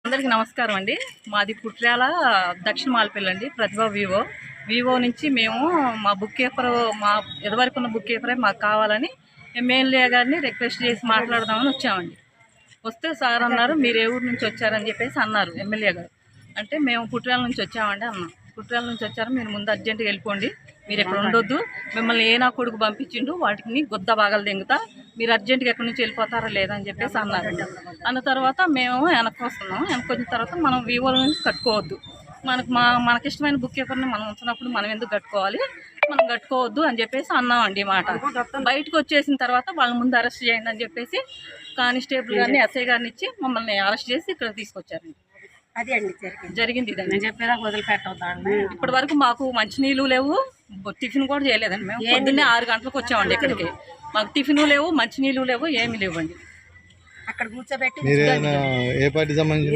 అందరికీ నమస్కారం అండి. మాది పుట్ర్యాల దక్షిణ మాలపల్లి అండి. ప్రతిభ వివో నుంచి మేము మా బుక్ కీపర్, మా ఇదివరకు ఉన్న బుక్ కీపరే మాకు కావాలని ఎమ్మెల్యే గారిని రిక్వెస్ట్ చేసి మాట్లాడదామని వచ్చామండి. వస్తే సార్ అన్నారు, మీరు ఏ ఊరు నుంచి వచ్చారని చెప్పేసి అన్నారు ఎమ్మెల్యే గారు. అంటే మేము పుట్ర్యాల నుంచి వచ్చామండి అన్నాం. పుట్ర్యాల నుంచి వచ్చారు, మీరు ముందు అర్జెంటుగా వెళ్ళిపోండి, మీరు ఇక్కడ ఉండొద్దు, మిమ్మల్ని ఏ నా కొడుకు పంపించిండు, వాటిని గుద్ద బాగాలు దెంగుతా, మీరు అర్జెంటుగా ఎక్కడి నుంచి వెళ్ళిపోతారా లేదని చెప్పేసి అన్నారు. అన్న తర్వాత మేము వెనక్కి వస్తున్నాం. వెనక్కి వచ్చిన తర్వాత మనం వివోల నుంచి కట్టుకోవద్దు, మనకిష్టమైన బుక్ కీపర్ని మనం ఉంచినప్పుడు మనం ఎందుకు కట్టుకోవాలి, మనం కట్టుకోవద్దు అని చెప్పేసి అన్నామండి. మాట బయటకు వచ్చేసిన తర్వాత వాళ్ళ ముందు అరెస్ట్ చేయండి అని చెప్పేసి కానిస్టేబుల్ గారిని, ఎస్ఐ గారిని ఇచ్చి మమ్మల్ని అరెస్ట్ చేసి ఇక్కడ తీసుకొచ్చారండి. అదే అండి జరిగింది. ఇదండి చెప్పేదా వదిలిపెట్టవుతాండి. ఇప్పటి వరకు మాకు మంచినీళ్ళు లేవు, టిఫిన్ కూడా చేయలేదండి. మేము పొద్దున్నే 6 గంటలకు వచ్చామండి ఇక్కడికి. మాకు టిఫిన్ లేవు, మంచినీళ్ళు లేవు, ఏమీ లేవండి. అక్కడ కూర్చోబెట్టి ఏ పార్టీ సంబంధించిన